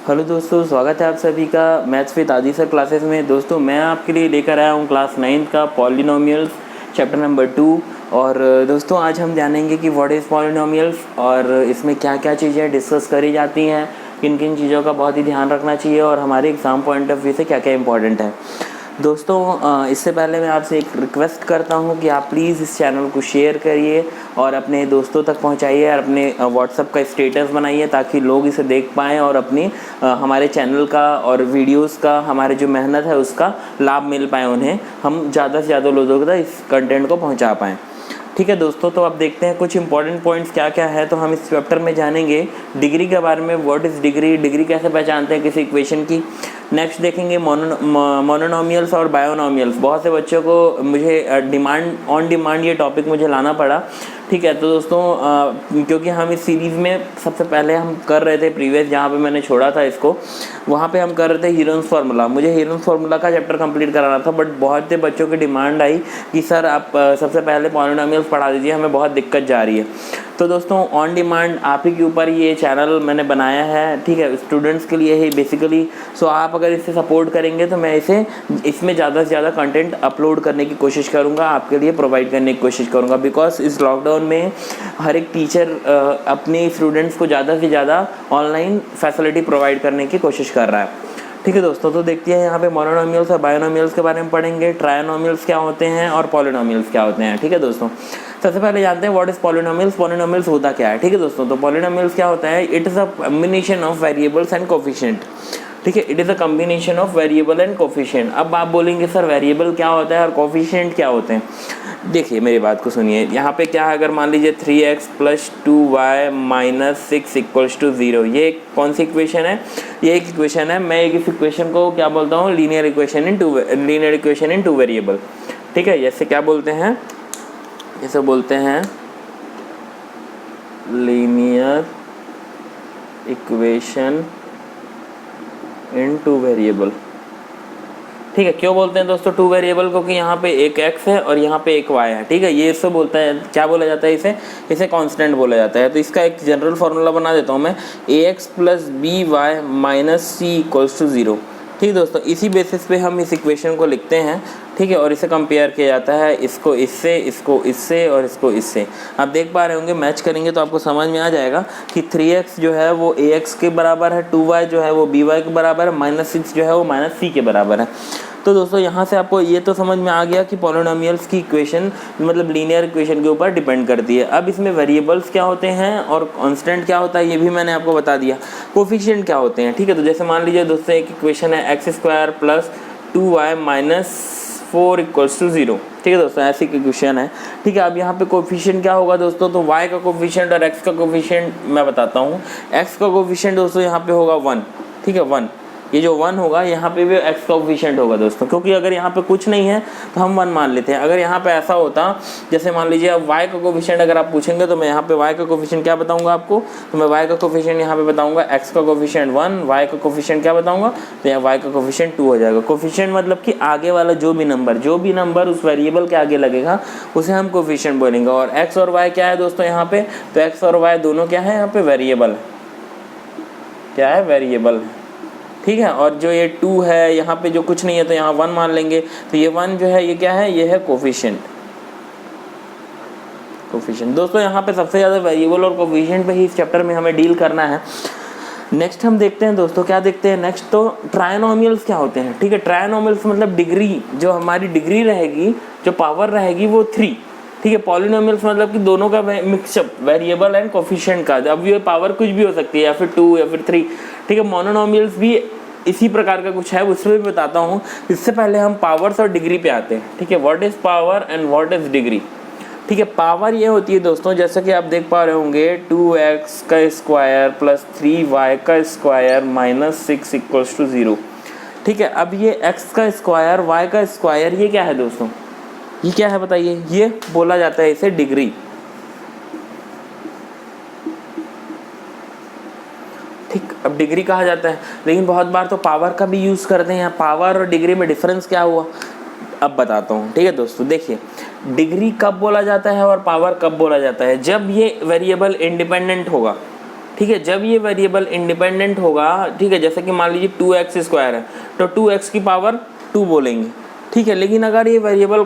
Hello दोस्तों, स्वागत है आप सभी का मैथ्स विद आदि सर क्लासेस में। दोस्तों मैं आपके लिए लेकर आया हूँ क्लास 9th का पॉलिनोमियल्स चैप्टर नंबर 2। और दोस्तों आज हम जानेंगे कि व्हाट इज़ पॉलिनोमियल्स और इसमें क्या क्या चीज़ें डिस्कस करी जाती हैं, किन किन चीज़ों का बहुत ही ध्यान रखना चाहिए और हमारे एग्ज़ाम पॉइंट ऑफ व्यू से क्या क्या इंपॉर्टेंट है। दोस्तों इससे पहले मैं आपसे एक रिक्वेस्ट करता हूं कि आप प्लीज़ इस चैनल को शेयर करिए और अपने दोस्तों तक पहुंचाइए और अपने व्हाट्सएप का स्टेटस बनाइए ताकि लोग इसे देख पाएँ और अपनी हमारे चैनल का और वीडियोस का हमारे जो मेहनत है उसका लाभ मिल पाए उन्हें, हम ज़्यादा से ज़्यादा लोगों तक इस कंटेंट को पहुँचा पाएँ। ठीक है दोस्तों, तो अब देखते हैं कुछ इंपॉर्टेंट पॉइंट्स क्या क्या है। तो हम इस चैप्टर में जानेंगे डिग्री के बारे में, व्हाट इज़ डिग्री, डिग्री कैसे पहचानते हैं किसी इक्वेशन की। नेक्स्ट देखेंगे मोनोनोमियल्स और बायोनोमियल्स। बहुत से बच्चों को मुझे ऑन डिमांड ये टॉपिक मुझे लाना पड़ा। ठीक है, तो दोस्तों क्योंकि हम इस सीरीज़ में सबसे पहले हम कर रहे थे प्रीवियस जहाँ पे मैंने छोड़ा था इसको, वहाँ पे हम कर रहे थे हीरोन्स फार्मूला। मुझे हीरोन्स फार्मूला का चैप्टर कंप्लीट कराना था, बट बहुत से बच्चों की डिमांड आई कि सर आप सबसे पहले पॉलिनोमियल्स पढ़ा दीजिए, हमें बहुत दिक्कत जा रही है। तो दोस्तों ऑन डिमांड आप ही के ऊपर ये चैनल मैंने बनाया है, ठीक है, स्टूडेंट्स के लिए ही बेसिकली। सो आप अगर इससे सपोर्ट करेंगे तो मैं इसमें ज़्यादा से ज़्यादा कंटेंट अपलोड करने की कोशिश करूँगा, आपके लिए प्रोवाइड करने की कोशिश करूँगा। बिकॉज इस लॉकडाउन में हर एक टीचर अपने स्टूडेंट्स को ज़्यादा से ज़्यादा ऑनलाइन फैसिलिटी प्रोवाइड करने की कोशिश कर रहा है। ठीक है दोस्तों, तो देखते हैं यहाँ पे मोनोनोमियल्स और बायोनोमियल्स के बारे में पढ़ेंगे, ट्रायनोमियल्स क्या होते हैं और पॉलिनोमियल्स क्या होते हैं। ठीक है दोस्तों, सबसे पहले जानते हैं व्हाट इज पॉलिनोमियल्स। पॉलिनोमियल्स होता क्या है। ठीक है दोस्तों, तो पॉलिनोमियल्स क्या होता है, it is a combination of variables and coefficient. ठीक है, it is a combination of variable and coefficient. अब आप बोलेंगे सर वेरिएबल क्या होता है और कोफिशिएंट क्या होते हैं। देखिए मेरी बात को सुनिए, यहाँ पे क्या है, अगर मान लीजिए 3x + 2y - 6 = 0, ये कौन सी इक्वेशन है, ये एक इक्वेशन है। मैं एक इस इक्वेशन को क्या बोलता हूँ, linear equation in two variable. ठीक है, जैसे क्या बोलते हैं, इसे बोलते हैं linear equation in two variable. ठीक है, क्यों बोलते हैं दोस्तों टू वेरिएबल, क्योंकि यहाँ पे एक x है और यहाँ पे एक y है। ठीक है, ये इससे बोलता है, क्या बोला जाता है, इसे कांस्टेंट बोला जाता है। तो इसका एक जनरल फार्मूला बना देता हूँ मैं, ax + by - c = 0। ठीक है दोस्तों, इसी बेसिस पे हम इस इक्वेशन को लिखते हैं। ठीक है, और इसे कंपेयर किया जाता है, इसको इससे, इसको इससे और इसको इससे। आप देख पा रहे होंगे, मैच करेंगे तो आपको समझ में आ जाएगा कि 3x जो है वो ax के बराबर है, 2y जो है वो by के बराबर है, -6 जो है वो -c के बराबर है। तो दोस्तों यहाँ से आपको ये तो समझ में आ गया कि पॉलिनोमियल्स की इक्वेशन मतलब लीनियर इक्वेशन के ऊपर डिपेंड करती है। अब इसमें वेरिएबल्स क्या होते हैं और कांस्टेंट क्या होता है ये भी मैंने आपको बता दिया। कोफिशिएंट क्या होते हैं। ठीक है, तो जैसे मान लीजिए दोस्तों एक इक्वेशन है x² + 2y - 4 = 0। ठीक है दोस्तों, ऐसी इक्वेशन है। ठीक है, अब यहाँ पे कोफिशिएंट क्या होगा दोस्तों, तो y का कोफिशिएंट और x का कोफिशिएंट मैं बताता हूँ। x का कोफिशिएंट दोस्तों यहाँ पे होगा 1। ठीक है, 1, ये जो 1 होगा यहाँ पे भी x का कोफिशिएंट होगा दोस्तों, क्योंकि अगर यहाँ पे कुछ नहीं है तो हम 1 मान लेते हैं। अगर यहाँ पे ऐसा होता, जैसे मान लीजिए अब y का कोफिशिएंट अगर आप पूछेंगे तो मैं यहाँ पे y का कोफिशिएंट क्या बताऊंगा आपको, तो मैं y का कोफिशिएंट यहाँ पे बताऊंगा x का कोफिशिएंट 1, y का कोफिशिएंट क्या बताऊंगा, तो यहाँ y का कोफिशिएंट 2 हो जाएगा। कोफिशिएंट मतलब कि आगे वाला जो भी नंबर उस वेरिएबल के आगे लगेगा उसे हम कोफिशिएंट बोलेंगे। और x और y क्या है दोस्तों यहाँ पे, तो x और y दोनों क्या है यहाँ पे, वेरिएबल है। क्या है, वेरिएबल है। ठीक है, और जो ये 2 है यहाँ पे जो कुछ नहीं है तो यहाँ 1 मान लेंगे। तो ये 1 जो है ये क्या है, ये है कोफिशिएंट। दोस्तों यहाँ पे सबसे ज़्यादा वेरिएबल और कोफिशिएंट पे ही इस चैप्टर में हमें डील करना है। नेक्स्ट हम देखते हैं दोस्तों, क्या देखते हैं नेक्स्ट, तो ट्रायनोमियल्स क्या होते हैं। ठीक है, ट्रायनोमियल्स मतलब डिग्री, जो हमारी डिग्री रहेगी, जो पावर रहेगी वो 3। ठीक है, पॉलिनोमियल्स मतलब कि दोनों का मिक्सअप, वेरिएबल एंड कोफिशिएंट का। अब ये पावर कुछ भी हो सकती है, या फिर 2 या फिर 3। ठीक है, मोनोनोमियल्स भी इसी प्रकार का कुछ है, उसमें भी बताता हूँ। इससे पहले हम पावर्स और डिग्री पे आते हैं। ठीक है, what is power and what is degree. ठीक है, पावर ये होती है दोस्तों, जैसा कि आप देख पा रहे होंगे, 2x² + 3y² - 6 = 0। ठीक है, अब ये x² y² ये क्या है दोस्तों, ये क्या है बताइए, ये बोला जाता है इसे डिग्री। ठीक, अब डिग्री कहा जाता है, लेकिन बहुत बार तो पावर का भी यूज़ करते हैं। पावर और डिग्री में डिफरेंस क्या हुआ अब बताता हूँ। ठीक है दोस्तों, देखिए डिग्री कब बोला जाता है और पावर कब बोला जाता है, जब ये वेरिएबल इंडिपेंडेंट होगा। ठीक है। जब ये वेरिएबल इंडिपेंडेंट होगा, ठीक है, जैसे कि मान लीजिए 2x स्क्वायर है तो 2x की पावर 2 बोलेंगे, ठीक है। लेकिन अगर ये वेरिएबल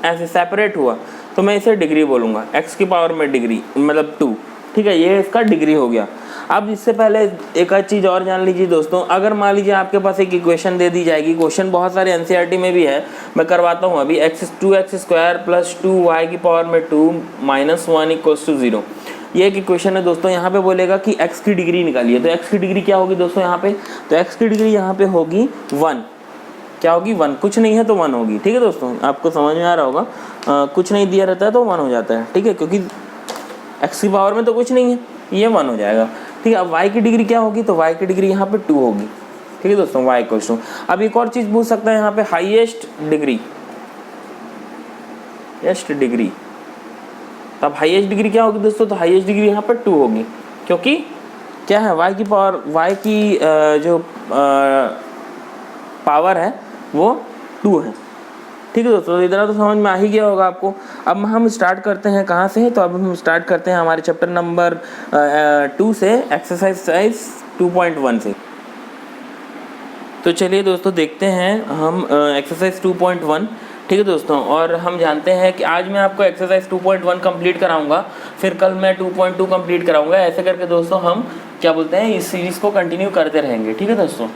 ऐसे सेपरेट हुआ तो मैं इसे डिग्री बोलूँगा, x की पावर में डिग्री मतलब 2, ठीक है, ये इसका डिग्री हो गया। अब इससे पहले एक आध चीज़ और जान लीजिए दोस्तों, अगर मान लीजिए आपके पास एक इक्वेशन दे दी जाएगी, क्वेश्चन बहुत सारे एनसीईआरटी में भी है, मैं करवाता हूँ अभी, 2x स्क्वायर प्लस 2y की पावर में 2 माइनस 1 इक्वल्स टू 0। ये एक इक्वेशन है दोस्तों। यहाँ पे बोलेगा कि x की डिग्री निकालिए, तो x की डिग्री क्या होगी दोस्तों यहाँ पे, तो x की डिग्री यहाँ पे होगी 1। क्या होगी 1, कुछ नहीं है तो 1 होगी, ठीक है दोस्तों, आपको समझ में आ रहा होगा। कुछ नहीं दिया रहता है तो 1 हो जाता है, ठीक है, क्योंकि x की पावर में तो कुछ नहीं है, ये 1 हो जाएगा, ठीक है। अब y की डिग्री क्या होगी, तो y की डिग्री यहाँ पे 2 होगी, ठीक है दोस्तों, y इक्वल्स टू। अब एक और चीज़ पूछ सकता है यहाँ पे, हाईएस्ट डिग्री, डिग्री, तब हाईएस्ट डिग्री क्या होगी दोस्तों, तो हाईएस्ट डिग्री यहाँ पर 2 होगी, क्योंकि क्या है, y की पावर, y की जो पावर है वो 2 है, ठीक है दोस्तों। इतना तो समझ में आ ही गया होगा आपको। अब हम स्टार्ट करते हैं कहाँ से, तो अब हम स्टार्ट करते हैं हमारे चैप्टर नंबर 2 से, एक्सरसाइज 2.1 से। तो चलिए दोस्तों देखते हैं हम एक्सरसाइज 2.1, ठीक है दोस्तों। और हम जानते हैं कि आज मैं आपको एक्सरसाइज 2.1 कंप्लीट कराऊंगा, फिर कल मैं 2.2 कंप्लीट कराऊंगा, ऐसे करके दोस्तों हम क्या बोलते हैं, इस सीरीज़ को कंटिन्यू करते रहेंगे, ठीक है दोस्तों।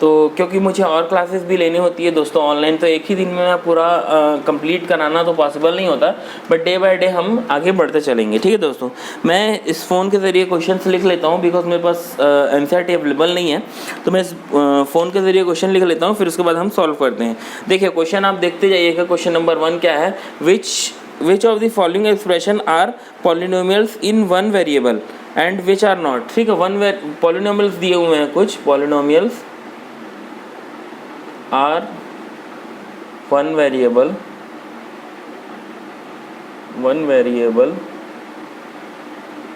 तो क्योंकि मुझे और क्लासेस भी लेनी होती है दोस्तों ऑनलाइन, तो एक ही दिन में मैं पूरा कंप्लीट कराना तो पॉसिबल नहीं होता, बट डे बाय डे हम आगे बढ़ते चलेंगे, ठीक है दोस्तों। मैं इस फ़ोन के ज़रिए क्वेश्चंस लिख लेता हूँ, बिकॉज मेरे पास एनसीईआरटी अवेलेबल नहीं है, तो मैं इस फ़ोन के ज़रिए क्वेश्चन लिख लेता हूँ, फिर उसके बाद हम सॉल्व करते हैं। देखिए क्वेश्चन आप देखते जाइएगा। क्वेश्चन नंबर 1 क्या है, which of the following expression are polynomials in one variable and which are not, ठीक है। पॉलिनोमियल्स दिए हुए हैं कुछ, पॉलिनोमियल्स आर वन वेरिएबल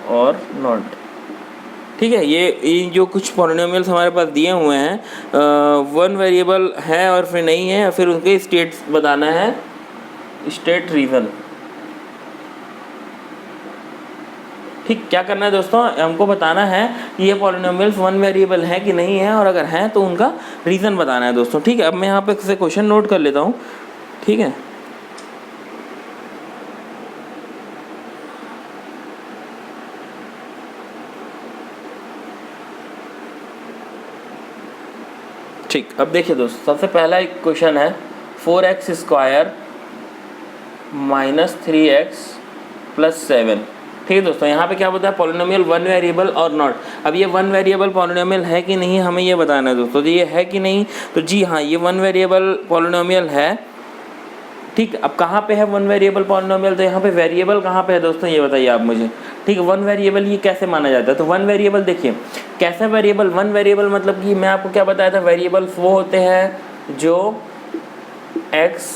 और नॉट, ठीक है। ये जो कुछ पॉलिनोमियल्स हमारे पास दिए हुए हैं, वन वेरिएबल है और फिर नहीं है, फिर उनके स्टेट्स बताना है, स्टेट रीजन, ठीक। क्या करना है दोस्तों, हमको बताना है कि ये पॉलिनोमियल्स वन वेरिएबल है कि नहीं है, और अगर है तो उनका रीज़न बताना है दोस्तों, ठीक है। अब मैं यहाँ पे से क्वेश्चन नोट कर लेता हूँ, ठीक है। ठीक, अब देखिए दोस्तों, सबसे पहला एक क्वेश्चन है 4x square minus 3x plus 7, ठीक है दोस्तों। यहाँ पे क्या बताया, पॉलिनोमियल वन वेरिएबल और नॉट। अब ये वन वेरिएबल पॉलिनोमियल है कि नहीं, हमें ये बताना है दोस्तों। तो ये है कि नहीं, तो जी हाँ, ये वन वेरिएबल पॉलिनोमियल है, ठीक। अब कहाँ पे है वन वेरिएबल पॉलिनोमियल, तो यहाँ पे वेरिएबल कहाँ पे है दोस्तों, ये बताइए आप मुझे, ठीक है। वन वेरिएबल ये कैसे माना जाता है, तो वन वेरिएबल देखिए कैसे वेरिएबल, वन वेरिएबल मतलब कि मैं आपको क्या बताया था, वेरिएबल्स वो होते हैं जो x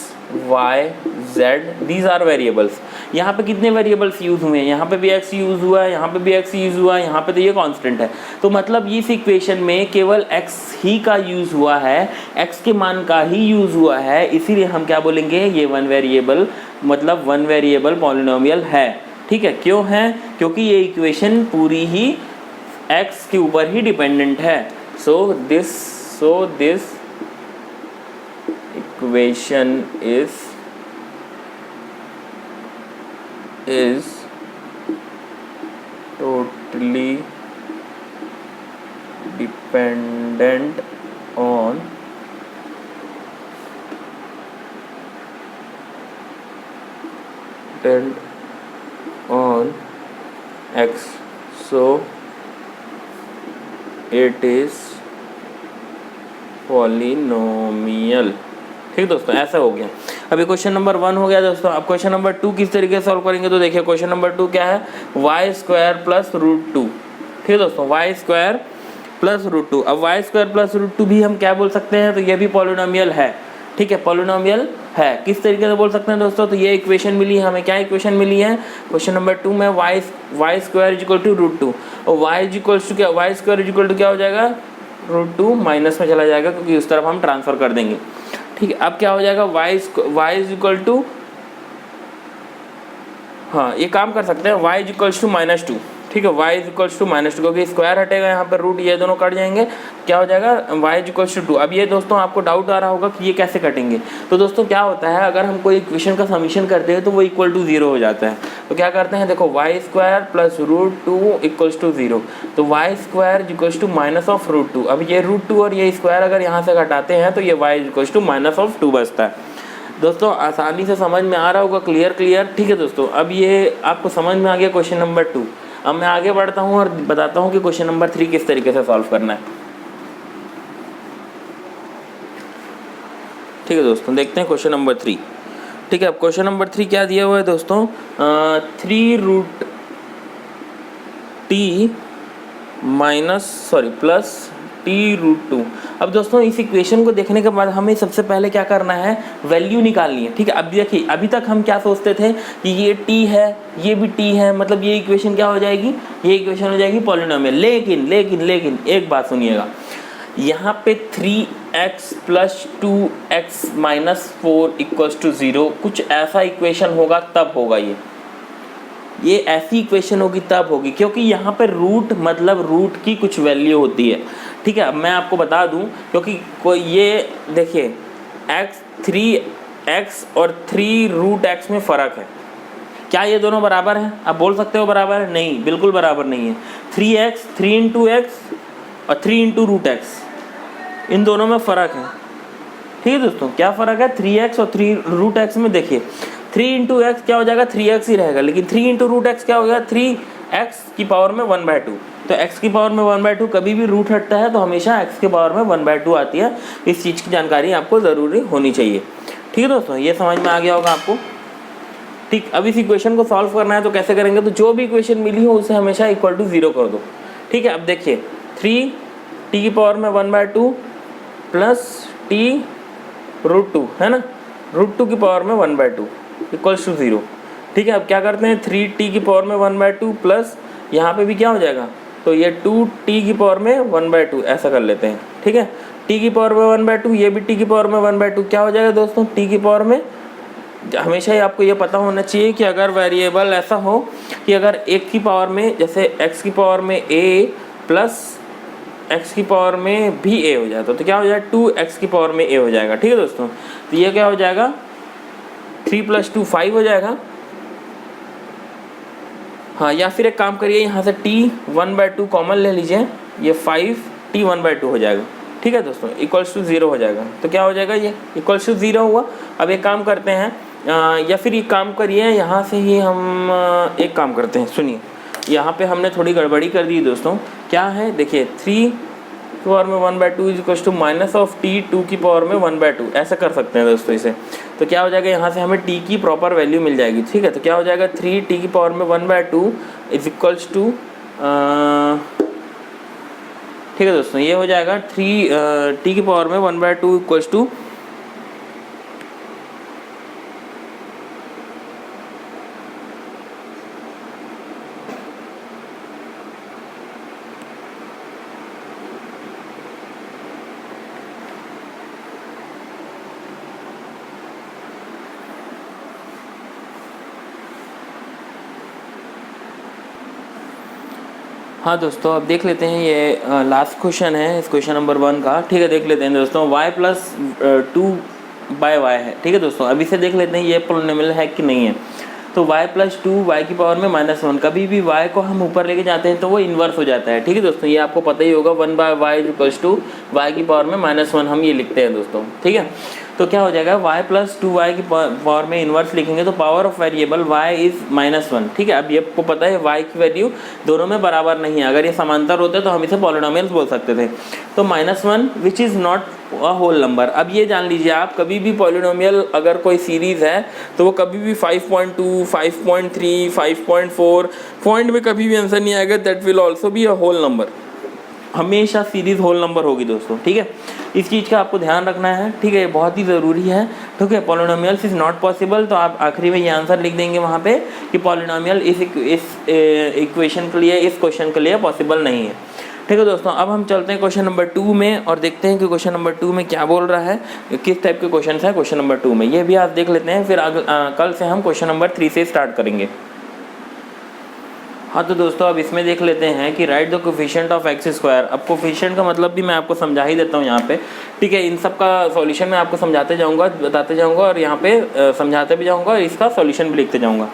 y z, these are variables. यहाँ पे कितने वेरिएबल्स यूज़ हुए हैं, यहाँ पे भी x यूज़ हुआ है, यहाँ पे भी x यूज़ हुआ है, यहाँ पे तो ये कांस्टेंट है, तो मतलब इस इक्वेशन में केवल x ही का यूज़ हुआ है, x के मान का ही यूज़ हुआ है, इसीलिए हम क्या बोलेंगे, ये वन वेरिएबल मतलब वन वेरिएबल पॉलिनोमियल है, ठीक है। क्यों है, क्योंकि ये इक्वेशन पूरी ही x के ऊपर ही डिपेंडेंट है। So this equation is totally dependent on x, so it is polynomial, ठीक दोस्तों, ऐसा हो गया। अभी क्वेश्चन नंबर 1 हो गया दोस्तों। अब क्वेश्चन नंबर 2 किस तरीके से सॉल्व करेंगे, तो देखिए क्वेश्चन नंबर 2 क्या है, वाई स्क्वायर प्लस रूट 2, ठीक है दोस्तों, वाई स्क्वायर प्लस रूट 2। अब वाई स्क्वायर प्लस रूट 2 भी हम क्या बोल सकते हैं, तो ये भी पॉलिनोमियल है, ठीक है, पॉलिनोमियल है। किस तरीके से बोल सकते हैं दोस्तों, तो ये इक्वेशन मिली है हमें, क्या इक्वेशन मिली है, क्वेश्चन नंबर 2 में Y square is equal to root 2, और वाई इज इक्वल टू क्या, Y square is equal to क्या हो जाएगा, रूट 2 माइनस में चला जाएगा, क्योंकि उस तरफ हम ट्रांसफर कर देंगे, ठीक है। अब क्या हो जाएगा, वाई इज इक्वल टू, हाँ ये काम कर सकते हैं, वाई इज इक्वल टू -2, ठीक है। y इज इक्वल्स टू -2, क्योंकि स्क्वायर हटेगा यहाँ पर, रूट ये दोनों कट जाएंगे, क्या हो जाएगा y इज इक्वल्स टू 2। अब ये दोस्तों आपको डाउट आ रहा होगा कि ये कैसे कटेंगे। तो दोस्तों क्या होता है, अगर हम कोई इक्वेशन का समीशन करते हैं तो वो इक्वल टू 0 हो जाता है। तो क्या करते हैं, देखो y square plus √2 equals to 0, तो y स्क्वायर इक्वल्स टू -√2। अब ये √2 और ये स्क्वायर अगर यहाँ से घटाते हैं तो ये y इक्वल्स टू -2 बचता है। दोस्तों आसानी से समझ में आ रहा होगा, क्लियर। ठीक है दोस्तों, अब ये आपको समझ में आ गया क्वेश्चन नंबर 2। अब मैं आगे बढ़ता हूँ और बताता हूँ कि क्वेश्चन नंबर 3 किस तरीके से सॉल्व करना है। ठीक है दोस्तों, देखते हैं क्वेश्चन नंबर 3। ठीक है, अब क्वेश्चन नंबर 3 क्या दिया हुआ है दोस्तों, 3 प्लस t√2। अब दोस्तों इस इक्वेशन को देखने के बाद हमें सबसे पहले क्या करना है, वैल्यू निकालनी है। ठीक है, अब देखिए अभी तक हम क्या सोचते थे कि ये t है, ये भी t है, मतलब ये इक्वेशन क्या हो जाएगी, ये इक्वेशन हो जाएगी पॉलिनोमियल। लेकिन एक बात सुनिएगा, यहाँ पे 3x plus 2x minus 4 equals to 0 कुछ ऐसा इक्वेशन होगा तब होगा ये ऐसी इक्वेशन होगी तब होगी, क्योंकि यहाँ पर रूट मतलब रूट की कुछ वैल्यू होती है। ठीक है, अब मैं आपको बता दूं, क्योंकि कोई ये देखिए x और 3√x में फ़र्क है। क्या ये दोनों बराबर हैं? आप बोल सकते हो बराबर है? नहीं, बिल्कुल बराबर नहीं है। 3x 3 × x और 3 × √x, इन दोनों में फ़र्क है। ठीक है दोस्तों, क्या फ़र्क है 3x और 3√x में? देखिए 3 × x क्या हो जाएगा, 3x ही रहेगा, लेकिन 3 × √x क्या हो गया, 3x की पावर में 1/2। तो x की पावर में 1/2 कभी भी रूट हटता है तो हमेशा x की पावर में 1/2 आती है। इस चीज़ की जानकारी आपको ज़रूरी होनी चाहिए। ठीक है दोस्तों, ये समझ में आ गया होगा आपको। ठीक, अब इस इक्वेशन को सॉल्व करना है तो कैसे करेंगे, तो जो भी इक्वेशन मिली हो उसे हमेशा इक्वल टू 0 कर दो। ठीक है, अब देखिए 3 t की पावर में 1/2 प्लस t√2 है ना, √2 की पावर में 1/2 इक्वल्स टू 0। ठीक है, अब क्या करते हैं 3t की पावर में 1/2 प्लस यहाँ पे भी क्या हो जाएगा, तो ये 2t की पावर में 1/2 ऐसा कर लेते हैं। ठीक है, t की पावर में 1/2, ये भी t की पावर में 1/2, क्या हो जाएगा दोस्तों, t की पावर में, हमेशा ही आपको ये पता होना चाहिए कि अगर वेरिएबल ऐसा हो कि अगर एक की पावर में, जैसे x की पावर में a प्लस x की पावर में भी a हो जाता तो क्या हो जाएगा, 2x की पावर में a हो जाएगा। ठीक है दोस्तों, तो ये क्या हो जाएगा, 3 + 2 5 हो जाएगा। हाँ, या फिर एक काम करिए, यहाँ से t 1/2 कॉमन ले लीजिए, ये 5t 1/2 हो जाएगा। ठीक है दोस्तों, इक्वल्स टू 0 हो जाएगा। तो क्या हो जाएगा, ये इक्वल्स टू 0 हुआ। अब एक काम करते हैं, या फिर एक काम करिए, यहाँ से ही हम एक काम करते हैं, सुनिए, यहाँ पे हमने थोड़ी गड़बड़ी कर दी दोस्तों। क्या है, देखिए 3 की पावर में 1/2 इज इक्वल्स टू -t 2 की पावर में 1/2, ऐसा कर सकते हैं दोस्तों इसे। तो क्या हो जाएगा, यहाँ से हमें t की प्रॉपर वैल्यू मिल जाएगी। ठीक है, तो क्या हो जाएगा, 3t की पावर में 1/2 इज इक्वल्स टू, ठीक है दोस्तों, ये हो जाएगा 3t की पावर में 1/2 इक्वल्स टू, हाँ दोस्तों, अब देख लेते हैं, ये लास्ट क्वेश्चन है इस क्वेश्चन नंबर 1 का। ठीक है, देख लेते हैं दोस्तों, y + 2/y है। ठीक है दोस्तों, अभी से देख लेते हैं ये पॉलिनोमियल है कि नहीं है। तो y + 2 y की पावर में -1, कभी भी y को हम ऊपर लेके जाते हैं तो वो इन्वर्स हो जाता है। ठीक है दोस्तों, ये आपको पता ही होगा, 1/y = y की पावर में -1 हम ये लिखते हैं दोस्तों। ठीक है, तो क्या हो जाएगा, y + 2y की पावर में इन्वर्स लिखेंगे तो power of variable y is -1। ठीक है, अब ये आपको पता है y की वैल्यू दोनों में बराबर नहीं है। अगर ये समांतर होते तो हम इसे पॉलिनोमियल्स बोल सकते थे। तो -1 which is not a whole number. अब ये जान लीजिए आप, कभी भी पॉलिनोमियल अगर कोई सीरीज़ है तो वो कभी भी 5.2, 5.3, 5.4 पॉइंट में कभी भी आंसर नहीं आएगा, that will also be a whole number. हमेशा सीरीज़ होल नंबर होगी दोस्तों। ठीक है, इस चीज़ का आपको ध्यान रखना है। ठीक है, ये बहुत ही ज़रूरी है। ठीक है, पॉलिनोमियल्स इज़ नॉट पॉसिबल, तो आप आखिरी में ये आंसर लिख देंगे वहाँ पे कि पॉलिनोमियल इस इक्वेशन के लिए, इस क्वेश्चन के लिए पॉसिबल नहीं है। ठीक है दोस्तों, अब हम चलते हैं क्वेश्चन नंबर 2 में और देखते हैं कि क्वेश्चन नंबर 2 में क्या बोल रहा है, किस टाइप के क्वेश्चन है क्वेश्चन नंबर 2 में, ये भी आप देख लेते हैं। फिर कल से हम क्वेश्चन नंबर 3 से स्टार्ट करेंगे। हाँ तो दोस्तों अब इसमें देख लेते हैं कि right the coefficient of x square. अब कोफिशिएंट का मतलब भी मैं आपको समझा ही देता हूँ यहाँ पे, ठीक है। इन सब का सॉल्यूशन मैं आपको समझाते जाऊँगा, बताते जाऊँगा और यहाँ पे समझाते भी जाऊँगा और इसका सॉल्यूशन भी लिखते जाऊँगा,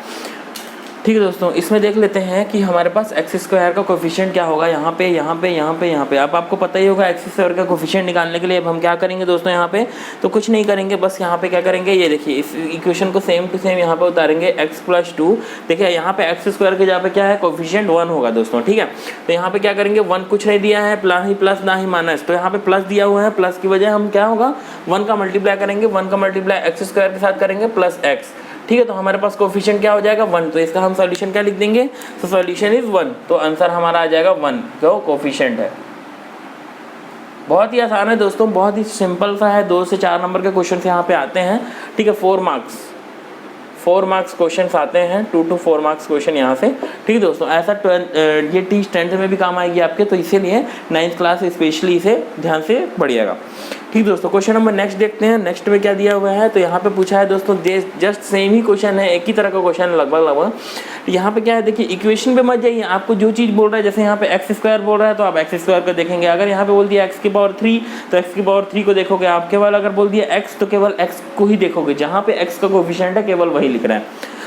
ठीक है दोस्तों। इसमें देख लेते हैं कि हमारे पास एक्स स्क्वायर का कोफिशिएंट क्या होगा यहाँ पे, यहाँ पे, यहाँ पे, यहाँ पे। अब आपको पता ही होगा एक्स स्क्वायर का कोफिशिएंट निकालने के लिए अब हम क्या करेंगे दोस्तों, यहाँ पे तो कुछ नहीं करेंगे, बस यहाँ पे क्या करेंगे, ये देखिए इस इक्वेशन को सेम टू सेम यहाँ पे उतारेंगे x + 2। देखिए यहाँ पे एक्स स्क्वायर के जहाँ पे क्या है, कोफिशिएंट 1 होगा दोस्तों, ठीक है। तो यहाँ पे क्या करेंगे, 1 कुछ नहीं दिया है, प्लस ना ही माइनस, तो यहाँ पे प्लस दिया हुआ है, प्लस की वजह हम क्या होगा 1 का मल्टीप्लाई करेंगे, 1 का मल्टीप्लाई एक्स स्क्वायर के साथ करेंगे प्लस x, ठीक है। तो हमारे पास कोफिशिएंट क्या हो जाएगा 1, तो इसका हम सॉल्यूशन क्या लिख देंगे, तो सॉल्यूशन इज 1, तो आंसर हमारा आ जाएगा 1, जो कोफिशिएंट है। बहुत ही आसान है दोस्तों, बहुत ही सिंपल सा है, 2 से 4 नंबर के क्वेश्चन यहाँ पे आते हैं, ठीक है। 4 मार्क्स क्वेश्चन आते हैं, 2 to 4 मार्क्स क्वेश्चन यहाँ से, ठीक है दोस्तों। ऐसा ये 10th में भी काम आएगी आपके, तो इसीलिए 9th क्लास स्पेशली इसे ध्यान से पढ़िएगा, ठीक दोस्तों। क्वेश्चन नंबर नेक्स्ट देखते हैं, नेक्स्ट में क्या दिया हुआ है। तो यहाँ पे पूछा है दोस्तों, जस्ट सेम ही क्वेश्चन है, एक ही तरह का क्वेश्चन लगभग। यहाँ पे क्या है, देखिए इक्वेशन पे मत जाइए, आपको जो चीज़ बोल रहा है, जैसे यहाँ पे एक्स स्क्वायर बोल रहा है तो आप एक्स स्क्वायर को देखेंगे। अगर यहाँ पे बोल दिया x की पावर 3 तो x की पावर 3 को देखोगे आप। केवल अगर बोल दिया x तो केवल x को ही देखोगे, जहाँ पे x का कोफिशिएंट है केवल वही लिख रहा है।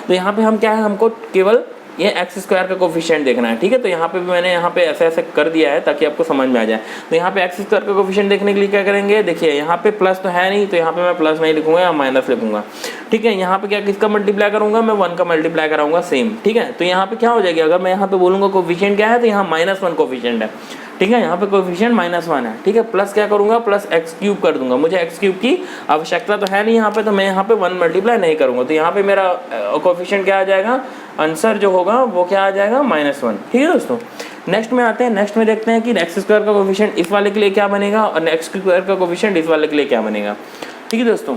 तो यहाँ पे हम क्या है, हमको केवल ये एक्स स्क्वायर का कोफिशिएंट देखना है, ठीक है। तो यहाँ पे भी मैंने यहाँ पे ऐसे कर दिया है ताकि आपको समझ में आ जाए। तो यहाँ पे एक्स स्क्वायर का कोफिशिएंट देखने के लिए क्या करेंगे, देखिए यहाँ पे प्लस तो है नहीं, तो यहाँ पे मैं प्लस नहीं लिखूंगा, या माइनस लिखूंगा, ठीक है। यहाँ पे क्या किसका मल्टीप्लाई करूंगा, मैं 1 का मल्टीप्लाई कराऊंगा सेम, ठीक है। तो यहाँ पे क्या हो जाएगा, अगर मैं यहाँ पे बोलूंगा कोफिशिएंट क्या है, तो यहाँ -1 कोफिशिएंट है, ठीक है। यहाँ पे कोफिशिएंट -1 है, ठीक है। प्लस क्या करूंगा, प्लस x³ कर दूंगा, मुझे x³ की आवश्यकता तो है नहीं यहाँ पे, तो मैं यहाँ पे 1 मल्टीप्लाई नहीं करूंगा। तो यहाँ पे मेरा कोफिशिएंट क्या आ जाएगा, आंसर जो होगा वो क्या आ जाएगा -1, ठीक है दोस्तों। नेक्स्ट में आते हैं, नेक्स्ट में देखते हैं कि एक्स स्क्वायर का कोफिशिएंट इस वाले के लिए क्या बनेगा और एक्स स्क्वायर का कोफिशिएंट इस वाले के लिए क्या बनेगा, ठीक है दोस्तों।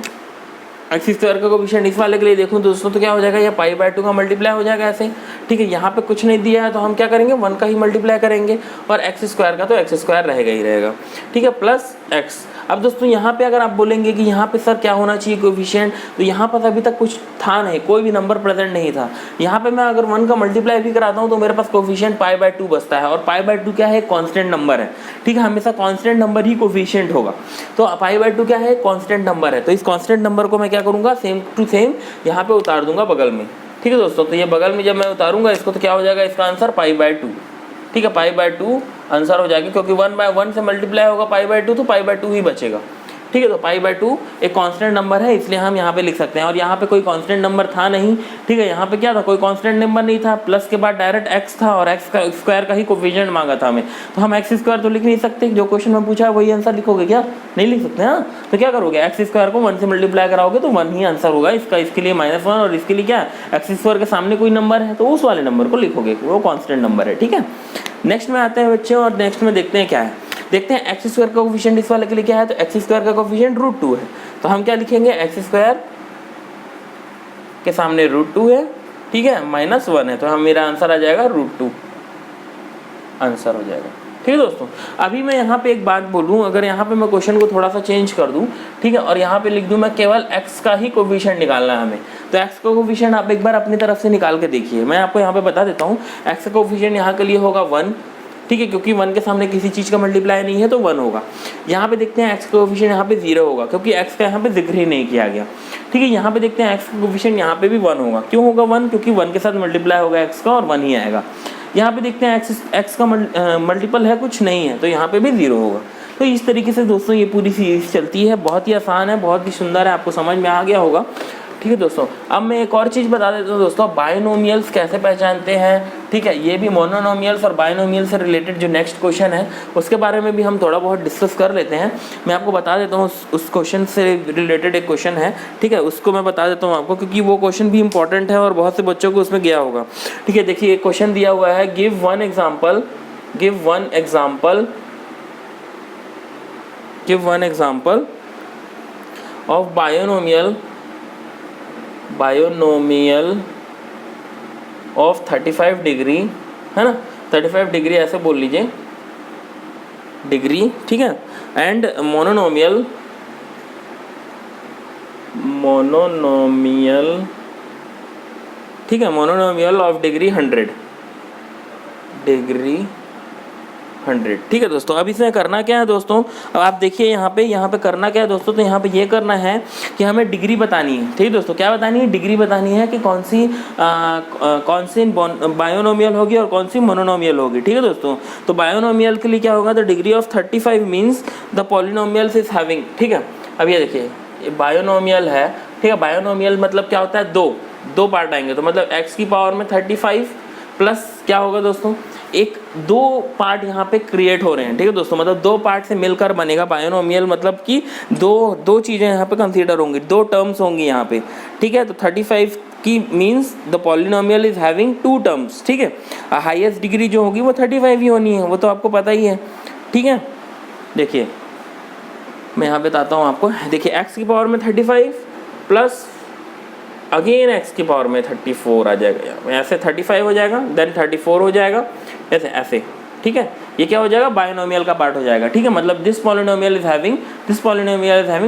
एक्स स्क्वायर का कोफिशिएंट इस वाले के लिए देखूं दोस्तों तो क्या हो जाएगा, ये π/2 का मल्टीप्लाई हो जाएगा ऐसे, ठीक है। यहाँ पे कुछ नहीं दिया है तो हम क्या करेंगे, 1 का ही मल्टीप्लाई करेंगे, और एक्स स्क्वायर का तो एक्स स्क्वायर रहेगा ही रहेगा, ठीक है, प्लस x। अब दोस्तों यहाँ पे अगर आप बोलेंगे कि यहाँ पे सर क्या होना चाहिए कोफिशिएंट, तो यहाँ पर अभी तक कुछ था नहीं, कोई भी नंबर प्रेजेंट नहीं था। यहाँ पे मैं अगर 1 का मल्टीप्लाई भी कराता हूँ तो मेरे पास कोफिशिएंट π/2 बचता है, और π/2 क्या है, कांस्टेंट नंबर है, ठीक है। हमेशा कांस्टेंट नंबर ही कोफिशिएंट होगा, तो π/2 क्या है, कांस्टेंट नंबर है। तो इस कांस्टेंट नंबर को मैं क्या करूँगा, सेम टू सेम यहाँ पे उतार दूंगा बगल में, ठीक है दोस्तों। तो ये बगल में जब मैं उतारूंगा इसको तो क्या हो जाएगा, इसका आंसर π/2, ठीक है, π/2 आंसर हो जाएगा, क्योंकि 1/1 से मल्टीप्लाई होगा π/2 तो π/2 ही बचेगा, ठीक है। तो π/2 एक कांस्टेंट नंबर है, इसलिए हम यहाँ पे लिख सकते हैं। और यहाँ पे कोई कांस्टेंट नंबर था नहीं, ठीक है। यहाँ पे क्या था, कोई कांस्टेंट नंबर नहीं था, प्लस के बाद डायरेक्ट x था और x का स्क्वायर का ही कोफिशिएंट मांगा था हमें, तो हम x स्क्वायर तो लिख नहीं सकते, जो क्वेश्चन में पूछा है वही आंसर लिखोगे क्या, नहीं लिख सकते, हाँ। तो क्या करोगे, एक्स स्क्वायर को 1 से मल्टीप्लाई कराओगे तो 1 ही आंसर होगा इसका, इसके लिए -1, और इसके लिए क्या, एक्स स्क्वायर के सामने कोई नंबर है तो उस वाले नंबर को लिखोगे, वो कांस्टेंट नंबर है, ठीक है। नेक्स्ट में आते हैं बच्चे, और नेक्स्ट में देखते हैं क्या है, देखते हैं एक्स स्क्वायर का कोफिशिएंट इस वाले के लिए क्या है। तो एक्स स्क्वायर का कोफिशिएंट √2 है, तो हम क्या लिखेंगे, एक्स स्क्वायर के सामने √2 है, ठीक है, -1 है, तो हम मेरा आंसर आ जाएगा √2 आंसर हो जाएगा, ठीक है दोस्तों। अभी मैं यहाँ पे एक बात बोलूँ, अगर यहाँ पे मैं क्वेश्चन को थोड़ा सा चेंज कर दूँ, ठीक है, और यहाँ पे लिख दूँ मैं केवल x का ही कोफिशिएंट निकालना है हमें, तो x का कोफिशिएंट आप एक बार अपनी तरफ से निकाल के देखिए। मैं आपको यहाँ पे बता देता हूँ, x का कोफिशिएंट यहाँ के लिए होगा 1, ठीक है, क्योंकि 1 के सामने किसी चीज़ का मल्टीप्लाई नहीं है तो 1 होगा। यहाँ पे देखते हैं x का कोफिशिएंट यहाँ पे 0 होगा, क्योंकि x का यहाँ पे जिक्र ही नहीं किया गया, ठीक है। यहाँ पे देखते हैं x का कोफिशिएंट यहाँ पे भी 1 होगा, क्यों होगा 1, क्योंकि 1 के साथ मल्टीप्लाई होगा x का और 1 ही आएगा। यहाँ पे देखते हैं x का मल्टीपल है, कुछ नहीं है, तो यहाँ पे भी 0 होगा। तो इस तरीके से दोस्तों ये पूरी सीरीज चलती है, बहुत ही आसान है, बहुत ही सुंदर है, आपको समझ में आ गया होगा, ठीक है दोस्तों। अब मैं एक और चीज़ बता देता हूँ दोस्तों, बायनोमियल्स कैसे पहचानते हैं, ठीक है। ये भी मोनोनोमियल्स और बायनोमियल से रिलेटेड जो नेक्स्ट क्वेश्चन है उसके बारे में भी हम थोड़ा बहुत डिस्कस कर लेते हैं। मैं आपको बता देता हूँ, उस क्वेश्चन से रिलेटेड एक क्वेश्चन है, ठीक है, उसको मैं बता देता हूँ आपको, क्योंकि वो क्वेश्चन भी इंपॉर्टेंट है और बहुत से बच्चों को उसमें गया होगा, ठीक है। देखिए एक क्वेश्चन दिया हुआ है, give one example of binomial of 35 degree, है ना, 35 डिग्री ऐसे बोल लीजिए, डिग्री, ठीक है, एंड मोनोनोमियल ठीक है, मोनोनोमियल ऑफ डिग्री 100, डिग्री 100। ठीक है दोस्तों, अब इसमें करना क्या है दोस्तों, अब आप देखिए यहाँ पे करना क्या है दोस्तों, तो यहाँ पे ये करना है कि हमें डिग्री बतानी है। ठीक है दोस्तों, क्या बतानी है, डिग्री बतानी है कि कौन सी बायोनोमियल होगी और कौन सी मोनोनोमियल होगी। ठीक है दोस्तों, तो बायोनोमियल के लिए क्या होगा, the degree of 35 means the polynomials is having. ठीक है, अब ये देखिए ये बायोनोमियल है। ठीक है, बायोनोमियल मतलब क्या होता है, दो पार्ट आएंगे, तो मतलब x की पावर में 35 प्लस क्या होगा दोस्तों, एक दो पार्ट यहाँ पे क्रिएट हो रहे हैं। ठीक है दोस्तों, मतलब दो पार्ट से मिलकर बनेगा बायोनोमियल, मतलब कि दो चीज़ें यहाँ पे कंसीडर होंगी, दो टर्म्स होंगी यहाँ पे। ठीक है, तो 35 की means the polynomial is having 2 terms. ठीक है, हाईएस्ट डिग्री जो होगी वो 35 ही होनी है, वो तो आपको पता ही है। ठीक है, देखिए मैं यहाँ बताता हूँ आपको। देखिए x की पावर में 35 प्लस अगेन x की पावर में 34 आ जाएगा, ऐसे 35 हो जाएगा, देन 34 हो जाएगा, ऐसे। ठीक है, ये क्या हो जाएगा, बायोनोमियल का पार्ट हो जाएगा। ठीक है, मतलब दिस पॉलिनोमियल इज हैविंग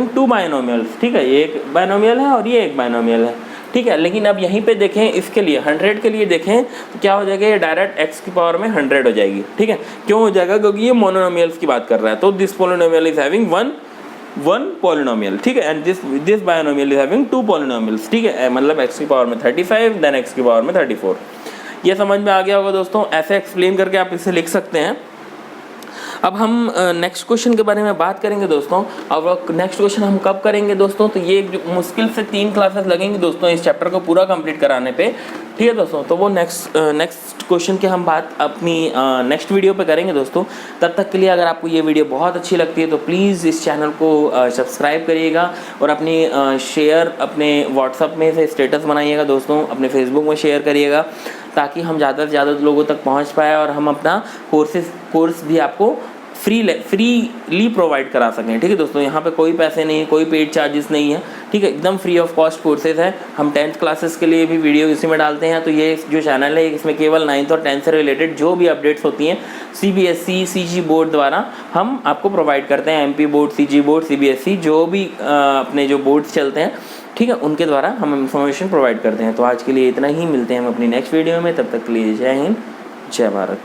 2 बायोनोमियल्स। ठीक है, ये एक बायोनोमियल है और ये एक बायोनोमियल है। ठीक है, लेकिन अब यहीं पे देखें, इसके लिए 100 के लिए देखें तो क्या हो जाएगा, ये डायरेक्ट x की पावर में 100 हो जाएगी। ठीक है, क्यों हो जाएगा, क्योंकि ये मोनोनोमियल्स की बात कर रहा है, तो this polynomial is having one polynomial. ठीक है, and this binomial is having 2 polynomials. ठीक है, मतलब x की पावर में 35 देन x की पावर में 34। ये समझ में आ गया होगा दोस्तों, ऐसे एक्सप्लेन करके आप इसे लिख सकते हैं। अब हम नेक्स्ट क्वेश्चन के बारे में बात करेंगे दोस्तों। अब नेक्स्ट क्वेश्चन हम कब करेंगे दोस्तों, तो ये मुश्किल से 3 क्लासेस लगेंगी दोस्तों इस चैप्टर को पूरा कंप्लीट कराने पे। ठीक है दोस्तों, तो वो नेक्स्ट क्वेश्चन की हम बात अपनी नेक्स्ट वीडियो पे करेंगे दोस्तों। तब तक के लिए अगर आपको ये वीडियो बहुत अच्छी लगती है तो प्लीज़ इस चैनल को सब्सक्राइब करिएगा और अपनी शेयर अपने व्हाट्सअप में से स्टेटस बनाइएगा दोस्तों, अपने फेसबुक में शेयर करिएगा, ताकि हम ज़्यादा से ज़्यादा लोगों तक पहुंच पाए और हम अपना कोर्स भी आपको फ्रीली प्रोवाइड करा सकें। ठीक है दोस्तों, यहाँ पे कोई पैसे नहीं है, कोई पेड चार्जेस नहीं है। ठीक है, एकदम फ्री ऑफ कॉस्ट कोर्सेज है। हम 10th क्लासेस के लिए भी वीडियो इसी में डालते हैं। तो ये जो चैनल है इसमें केवल 9th और 10th से रिलेटेड जो भी अपडेट्स होती हैं CBSE CG बोर्ड द्वारा हम आपको प्रोवाइड करते हैं। MP board, CG board, CBSE जो भी अपने जो बोर्ड्स चलते हैं, ठीक है, उनके द्वारा हम इंफॉर्मेशन प्रोवाइड करते हैं। तो आज के लिए इतना ही, मिलते हैं हम अपनी नेक्स्ट वीडियो में, तब तक के लिए जय हिंद, जय भारत।